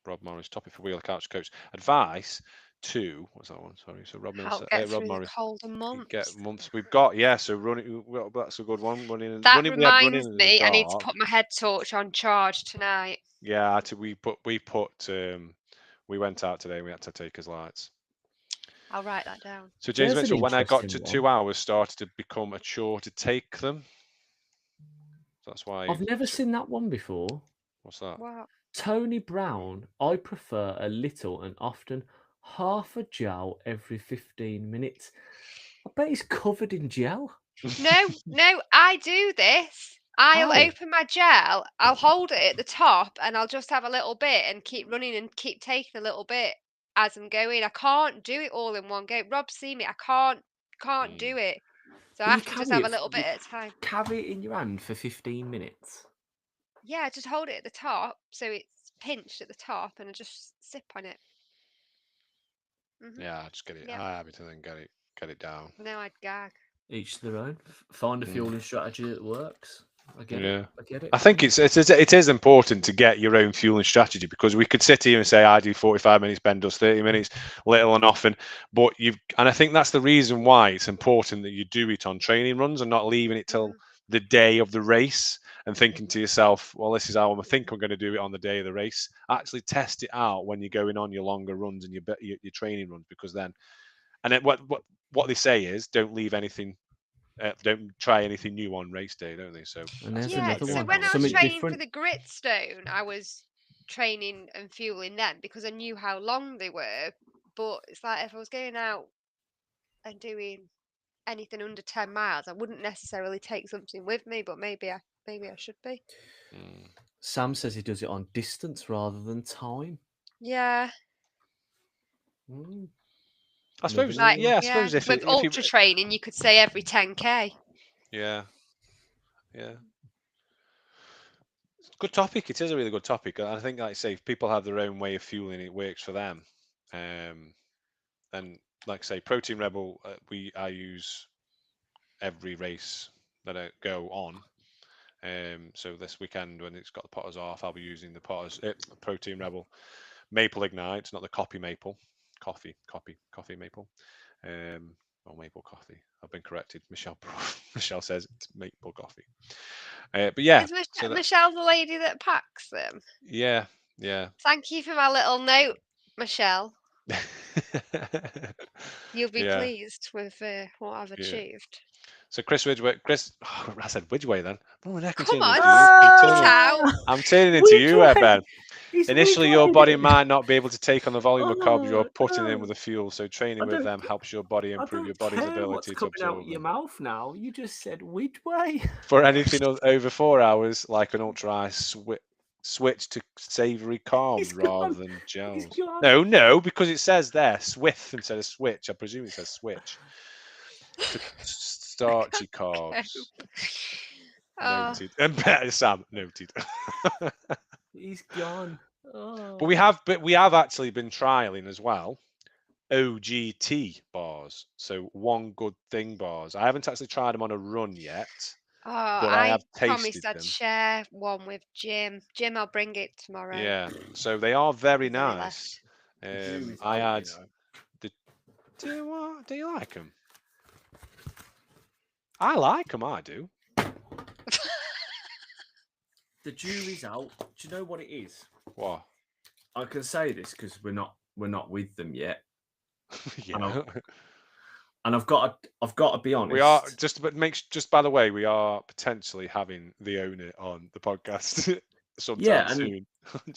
Rob Morris, topic for Wheeler Couch Coach. Advice to what's that one? Sorry, so Rob Morris. Rob Morris. Colder months. Get months. We've got so running. Well, that's a good one. That reminds me, I need to put my head torch on charge tonight. Yeah, we went out today. And we had to take his lights. I'll write that down. So James mentioned when I got to 2 hours, started to become a chore to take them. So that's why I've never seen that one before. What's that? Wow. Tony Brown, I prefer a little and often half a gel every 15 minutes. I bet he's covered in gel. No, I do this. I'll How? open my gel, I'll hold it at the top, and I'll just have a little bit and keep running and keep taking a little bit as I'm going. I can't do it all in one go. Rob's seen me. I can't do it. So I Will you have to just carry have a it- little bit you at a time. Carry it in your hand for 15 minutes. Yeah, just hold it at the top so it's pinched at the top, and I just sip on it. Yeah, just get it. Yep. I have it and then get it down. No, I'd gag. Each to their own. Find a fueling strategy that works. I get it. I get it. I think it is important to get your own fueling strategy, because we could sit here and say I do 45 minutes, Ben does 30 minutes, little and often, but and I think that's the reason why it's important that you do it on training runs and not leaving it till the day of the race and thinking to yourself, well, this is how I think I'm going to do it on the day of the race. Actually test it out when you're going on your longer runs and your training runs, because then, and then what they say is don't leave anything. Don't try anything new on race day, don't they? So And there's Yeah, another so one. when I was Something training for different. the Gritstone, I was training and fueling them because I knew how long they were. But it's like if I was going out and doing anything under 10 miles, I wouldn't necessarily take something with me, but maybe I should be. Sam says he does it on distance rather than time. Yeah. I suppose, Like, I suppose if with ultra training, you could say every 10k. Yeah. Good topic. It is a really good topic. I think, like I say, if people have their own way of fueling, it works for them. And like I say, Protein Rebel, I use every race that I go on. So this weekend, when it's got the Potters off, I'll be using the Potters Protein Rebel Maple Ignite, not the coffee maple, coffee maple, or maple coffee. I've been corrected. Michelle says it's maple coffee. But yeah, Is Michelle the lady that packs them? Yeah. Thank you for my little note, Michelle. You'll be pleased with what I've achieved. So Chris Widgway, I said Widgway then. Come on, I'm turning into you, Ben. Initially, your body might not be able to take on the volume of carbs you're putting in with the fuel, so training with them helps your body improve your body's ability to absorb out your mouth now. You just said Widgway. For anything over 4 hours, like an ultra ice, switch to savoury carbs rather than gels. No, because it says there Swift instead of switch. I presume it says switch. Starchy carbs. Noted. And Sam noted. He's gone. But we have actually been trialing as well OGT bars. So one good thing bars. I haven't actually tried them on a run yet. but I have promised tasted I'd them. share one with Jim. Jim, I'll bring it tomorrow. Yeah, so they are very nice. I had. Do you like them? I like them. I do. The jury's out. Do you know what it is? What? I can say this because we're not with them yet. Yeah. And I've got to be honest. We are just by the way, we are potentially having the owner on the podcast sometime soon.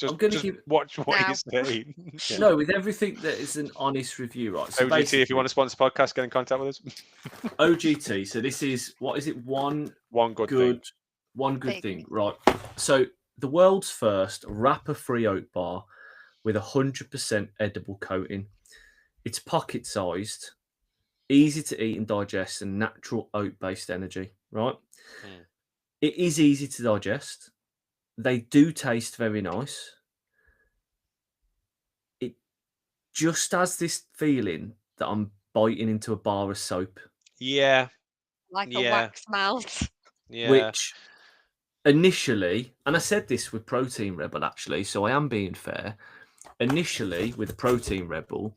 I'm going to watch what he's saying. No, with everything that is an honest review, right? So OGT, if you want to sponsor the podcast, get in contact with us. OGT. So this is what is it? One good thing, right? So the world's first wrapper-free oat bar with 100% edible coating. It's pocket-sized, easy to eat and digest, and natural oat-based energy, right? It is easy to digest. They do taste very nice. It just has this feeling that I'm biting into a bar of soap. Yeah. Like a wax mouth. Yeah. Which initially, and I said this with Protein Rebel actually, so I am being fair. Initially, with the Protein Rebel,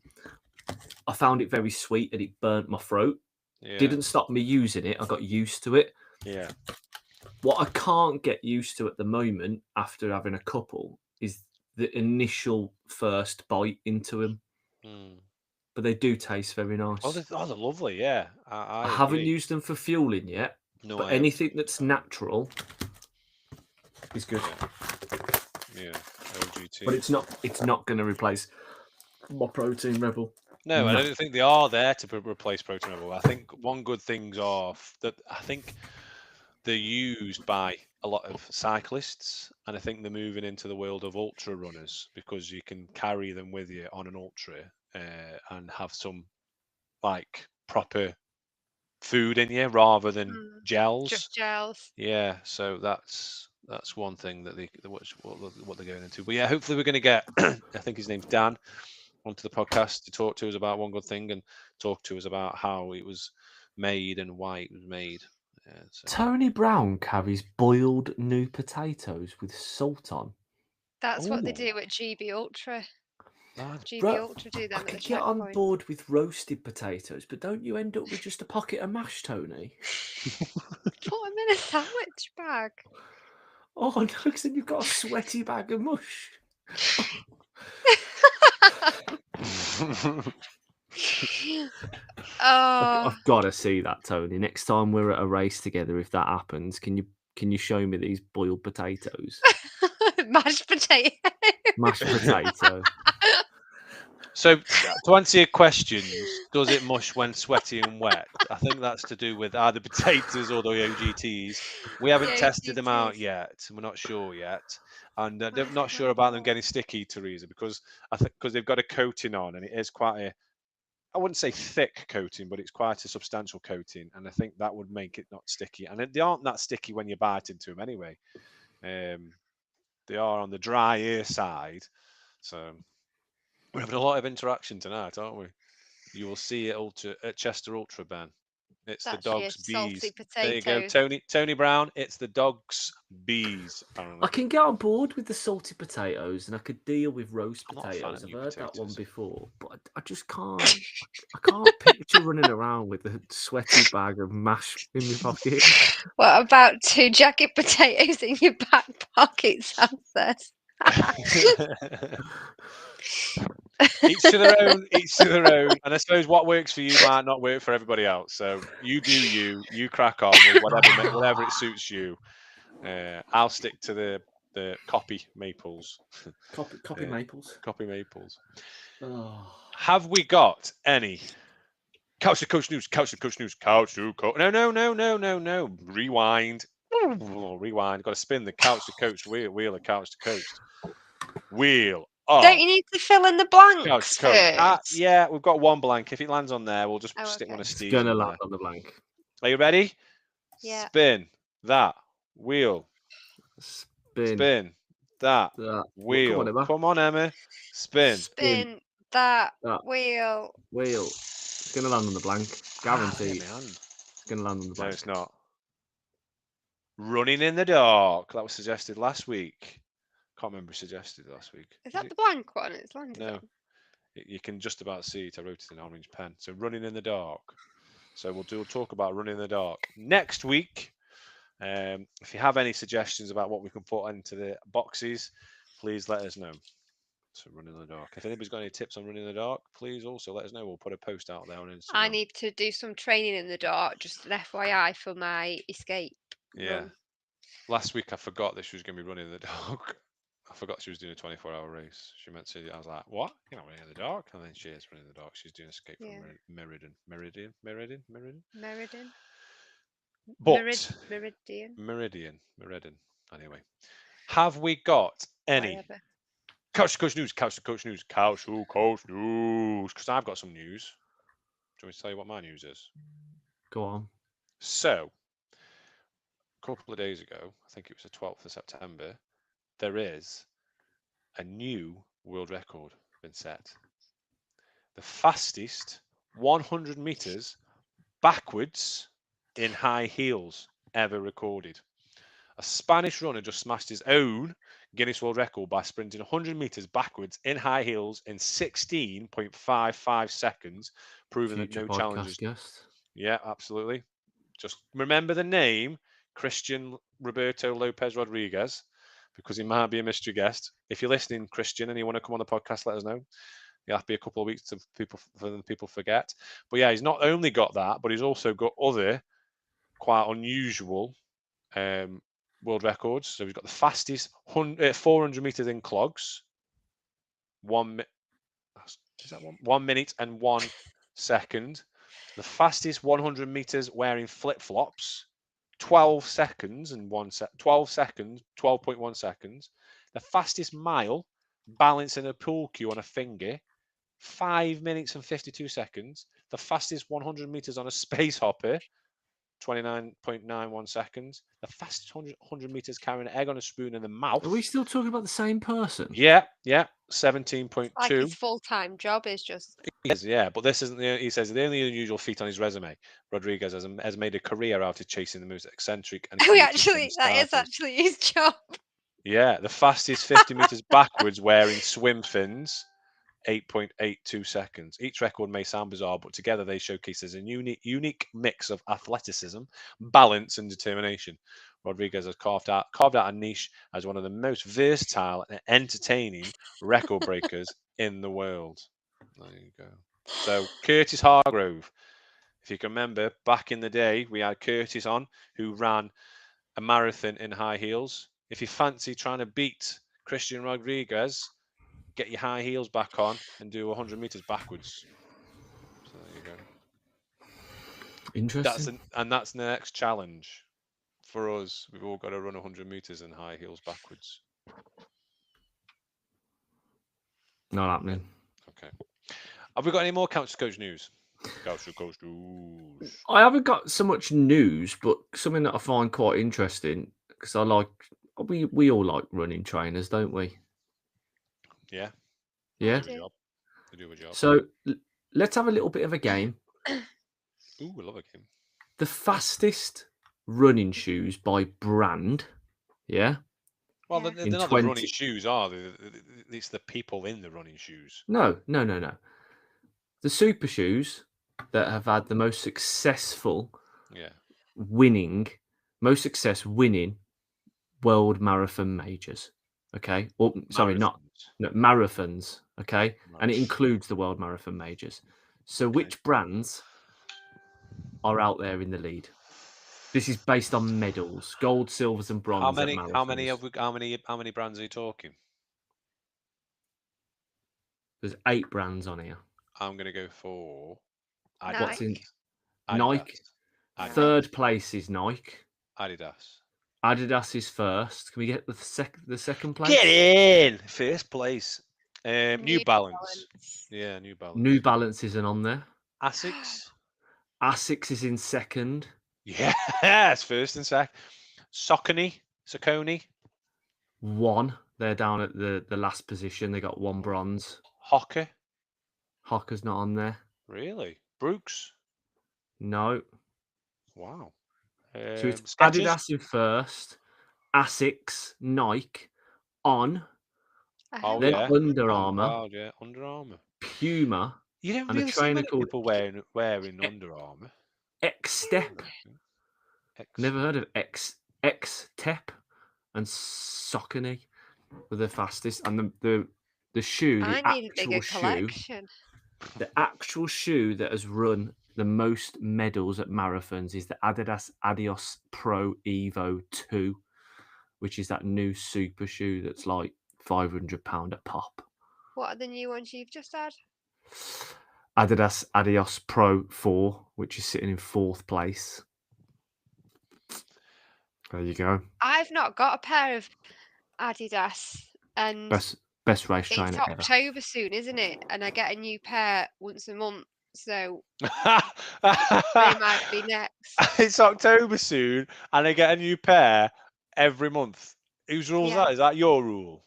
I found it very sweet and it burnt my throat. Yeah. Didn't stop me using it. I got used to it. Yeah. What I can't get used to at the moment after having a couple is the initial first bite into them. But they do taste very nice. Oh, they're lovely, yeah. I haven't used them for fueling yet. No, but anything that's natural is good. Yeah. OGT. But it's not going to replace my Protein Rebel. No, I don't think they are there to replace Protein Rebel. I think one good things are that I think they're used by a lot of cyclists, and I think they're moving into the world of ultra runners because you can carry them with you on an ultra and have some like proper food in you rather than gels. Just gels. Yeah, so that's one thing that what they're going into. But yeah, hopefully we're going to get I think his name's Dan onto the podcast to talk to us about One Good Thing and talk to us about how it was made and why it was made. Yeah, so. Tony Brown carries boiled new potatoes with salt on. That's what they do at GB Ultra. GB Ultra do them. I could get on board with roasted potatoes, but don't you end up with just a pocket of mash, Tony? Put them in a sandwich bag. Oh no, because then you've got a sweaty bag of mush. I've got to see that, Tony. Next time we're at a race together, if that happens, can you show me these boiled potatoes? Mashed potato. Mashed potato. So to answer your questions, does it mush when sweaty and wet? I think that's to do with either potatoes or the OGTs. We haven't tested them out yet. We're not sure yet. And I'm not sure about them getting sticky, Teresa, because they've got a coating on, and it is quite a, I wouldn't say thick coating, but it's quite a substantial coating, and I think that would make it not sticky. And they aren't that sticky when you bite into them anyway. They are on the drier side, so we're having a lot of interaction tonight, aren't we? You will see it at Chester Ultra, Ben. It's the dog's bees. There you go, Tony Brown. It's the dog's bees. Apparently. I can get on board with the salty potatoes, and I could deal with roast potatoes. I've heard that one before, but I just can't. I can't picture running around with a sweaty bag of mash in my pocket. What about 2 jacket potatoes in your back pocket, Sam says? Each to their own. And I suppose what works for you might not work for everybody else. So you do you crack on with whatever it suits you. I'll stick to the copy maples. Copy maples. Copy maples. Oh. Have we got any Couch to Coach news? Couch to Coach news. Couch to Coach. No. Rewind. Rewind. Got to spin the Couch to Coach wheel of Couch to Coach. Wheel. Oh. Don't you need to fill in the blanks? Yeah, we've got one blank. If it lands on there, we'll just stick one of Steve's. It's going to land on the blank. Are you ready? Yeah. Spin that wheel. Spin that wheel. Come on, Emma. Spin that wheel. It's going to land on the blank. Guaranteed. It's going to land on the blank. No, it's not. Running in the Dark. That was suggested last week. Can't remember who suggested last week. Is that the blank one? It's landed. No. You can just about see it. I wrote it in orange pen. So Running in the Dark. So we'll talk about Running in the Dark next week. If you have any suggestions about what we can put into the boxes, please let us know. So Running in the Dark. If anybody's got any tips on Running in the Dark, please also let us know. We'll put a post out there on Instagram. I need to do some training in the dark, just an FYI for my escape. Yeah. Last week I forgot that she was going to be running in the dark. I forgot she was doing a 24-hour race. She meant to. I was like, "What? You're not running in the dark?" And then she is running in the dark. She's doing escape from Meriden. Anyway, have we got any Couch to Coach news? Couch to Coach news. Couch to Coach news. Because I've got some news. Do you want me to tell you what my news is? Go on. So, a couple of days ago, I think it was the 12th of September, there is a new world record been set. The fastest 100 meters backwards in high heels ever recorded. A Spanish runner just smashed his own Guinness World Record by sprinting 100 meters backwards in high heels in 16.55 seconds, proving that no challenges. Yeah, absolutely. Just remember the name Christian Roberto Lopez Rodriguez, because he might be a mystery guest. If you're listening, Christian, and you want to come on the podcast, let us know. You'll have to be a couple of weeks for people forget. But yeah, he's not only got that, but he's also got other quite unusual world records. So we've got the fastest 400 meters in clogs. 1 minute and 1 second. The fastest 100 meters wearing flip-flops. 12 seconds and 12 seconds, 12.1 seconds. The fastest mile balancing a pool cue on a finger. 5 minutes and 52 seconds. The fastest 100 meters on a space hopper. 29.91 seconds. The fastest 100 meters carrying an egg on a spoon in the mouth. Are we still talking about the same person? Yeah. 17.2. Like his full-time job is just. Yeah, but this isn't. He says the only unusual feat on his resume. Rodriguez has made a career out of chasing the most eccentric and. Oh, actually, that is actually his job. Yeah, the fastest 50 meters backwards wearing swim fins. 8.82 seconds. Each record may sound bizarre, but together they showcase as a unique mix of athleticism, balance, and determination. Rodriguez has carved out a niche as one of the most versatile and entertaining record breakers in the world. There you go. So Curtis Hargrove, if you can remember, back in the day, we had Curtis on who ran a marathon in high heels. If you fancy trying to beat Christian Rodriguez, get your high heels back on and do 100 meters backwards. So there you go. Interesting. That's the next challenge for us. We've all got to run 100 meters in high heels backwards. Not happening. Okay. Have we got any more Couch to Coach news? Couch to Coach news. I haven't got so much news, but something that I find quite interesting because I like. We all like running trainers, don't we? Yeah. Yeah. They do a job. So let's have a little bit of a game. Ooh, I love a game. The fastest running shoes by brand. Yeah. Well, they're not the running shoes, are they? It's the people in the running shoes. No. The super shoes that have had the most successful winning world marathon majors. Okay. Or sorry, marathons. Okay. And it includes the world marathon majors. So which brands are out there in the lead? This is based on medals, gold, silvers, and bronze. How many brands are you talking? There's 8 brands on here. I'm gonna go for Adidas. What's in Nike? Third place is Nike. Adidas. Adidas is first. Can we get the second place? Get in first place. New Balance. Yeah, New Balance. New Balance isn't on there. Asics. Asics is in second. Yes, first and second. Saucony. 1. They're down at the last position. They got 1 bronze. Hoka's not on there. Really? Brooks? No. Wow. So it's Skechers? Adidas in first, Asics, Nike, On, then Under Armour, Under Armour, Puma, you don't and really a trainer see called people wearing Under Armour. X-Step. Never heard of X-Step and Saucony were the fastest, and the shoe, the actual shoe that has run the most medals at marathons is the Adidas Adios Pro Evo 2, which is that new super shoe that's like £500 a pop. What are the new ones you've just had? Adidas Adios Pro 4, which is sitting in 4th place. There you go. I've not got a pair of Adidas, and best race trainer ever. It's October soon, isn't it? And I get a new pair once a month. So they might be next. It's October soon, and I get a new pair every month. Whose rule is that? Is that your rule?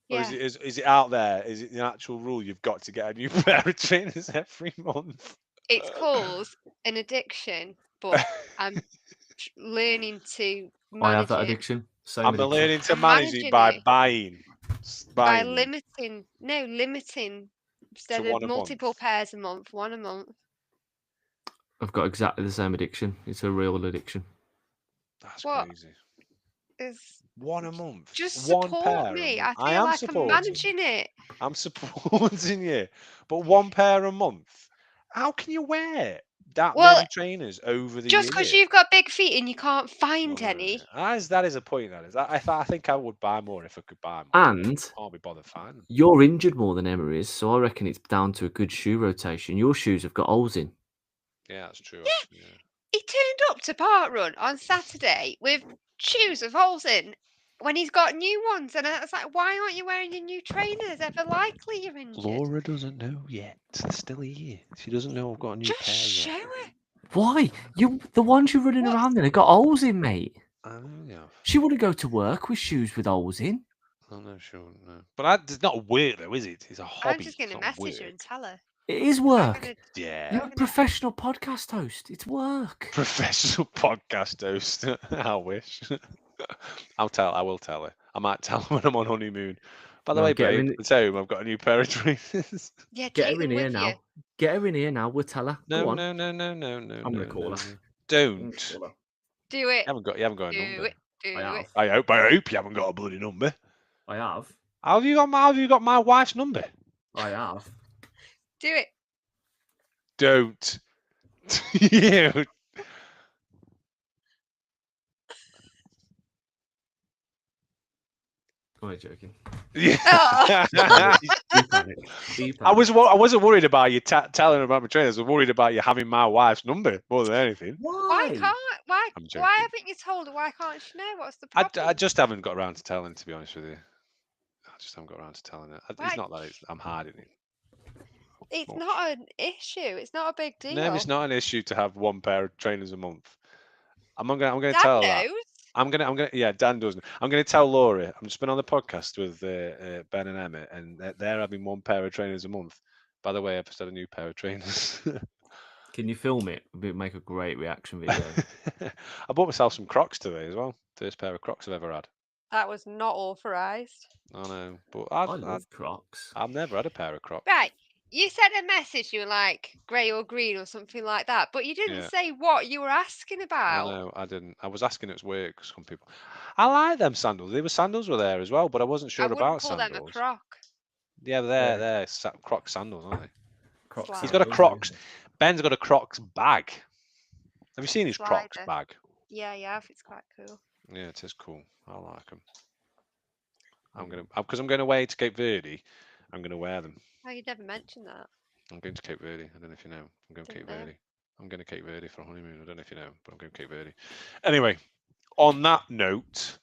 Yeah. Or is it out there? Is it the actual rule you've got to get a new pair of trainers every month? It's called an addiction, but I'm learning to manage I have that addiction. I'm learning to manage it by buying. By limiting instead of multiple pairs a month, 1 a month. I've got exactly the same addiction. It's a real addiction. That's crazy. Is 1 a month. Just support me. I feel like I'm managing it. I'm supporting you. But 1 pair a month. How can you wear that many trainers over the just because year. you've got big feet and you can't find any. That is a point. That is. I think I would buy more if I could buy more. And I can't be bothered finding them. You're injured more than Emma is, so I reckon it's down to a good shoe rotation. Your shoes have got holes in. Yeah, that's true. Yeah. Actually, yeah. He turned up to parkrun on Saturday with shoes with holes in when he's got new ones, and I was like, "Why aren't you wearing your new trainers? Ever likely you're injured." Laura doesn't know yet. They're still here. She doesn't know I've got a new Just pair show yet. her. Why? The ones you're running around in have got holes in, mate. I know, yeah. She wouldn't go to work with shoes with holes in. Oh no, sure, no. But it's not work though, is it? It's a hobby. I'm just going to message her and tell her. It is work. Yeah. You're a professional podcast host. It's work. Professional podcast host. I wish. I will tell her. I might tell her when I'm on honeymoon. By the way, babe, I'll tell you, I've got a new pair of trainers. Yeah, get her in here now. Get her in here now. We'll tell her. No. I'm gonna call her. Don't. Do it. You haven't got a number. I hope you haven't got a bloody number. I have. How have you got my wife's number? I have. Do it. Don't. You. Am I joking? Yeah. Oh. I wasn't worried about you telling her about my trainers. I was worried about you having my wife's number more than anything. Why haven't you told her? Why can't she know? What's the problem? I just haven't got around to telling, to be honest with you. I just haven't got around to telling her. It's not that I'm hiding it. It's not an issue. It's not a big deal. No, it's not an issue to have one pair of trainers a month. I'm gonna tell her that. I'm gonna yeah, Dan doesn't. I'm gonna tell Laura. I've just been on the podcast with Ben and Emma, and they're having one pair of trainers a month. By the way, I've just had a new pair of trainers. Can you film it? It'd make a great reaction video. I bought myself some Crocs today as well. First pair of Crocs I've ever had. That was not authorised. I know, but I love Crocs. I've never had a pair of Crocs. Right. You sent a message, you were like grey or green or something like that, but you didn't say what you were asking about. No, I didn't. I was asking at work, some people. I like them sandals. Sandals were there as well, but I wasn't sure about sandals. I wouldn't call them a Croc. Yeah, they're Crocs sandals, aren't they? Crocs. He's got a Crocs. Ben's got a Crocs bag. Have you seen his Crocs bag? Yeah, it's quite cool. Yeah, it is cool. I like them. Because I'm going away to Cape Verde. I'm going to wear them. Oh, you never mentioned that. I'm going to Cape Verde. I don't know if you know. I'm going to Cape Verde. I'm going to Cape Verde for a honeymoon. I don't know if you know, but I'm going to Cape Verde. Anyway, on that note,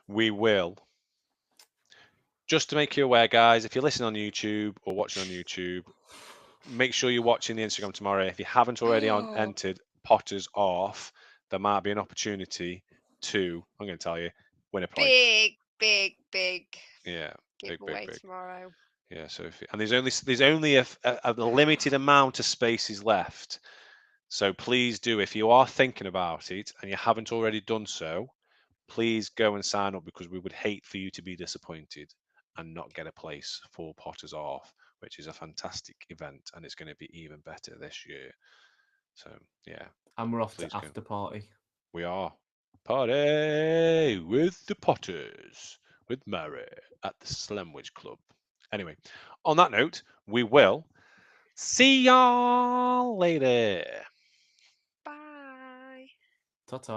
we will. Just to make you aware, guys, if you're listening on YouTube or watching on YouTube, make sure you're watching the Instagram tomorrow. If you haven't already entered Potters Off, there might be an opportunity to, I'm going to tell you, win a prize. Big. Yeah. Giveaway tomorrow. Yeah, so there's only a limited amount of spaces left. So please do, if you are thinking about it and you haven't already done so, please go and sign up, because we would hate for you to be disappointed and not get a place for Potters Off, which is a fantastic event, and it's going to be even better this year. So yeah. And we're off to after party. We are. Party with the Potters with Mary at the Slemwich Club. Anyway, on that note, we will see y'all later. Bye. Ta-ta.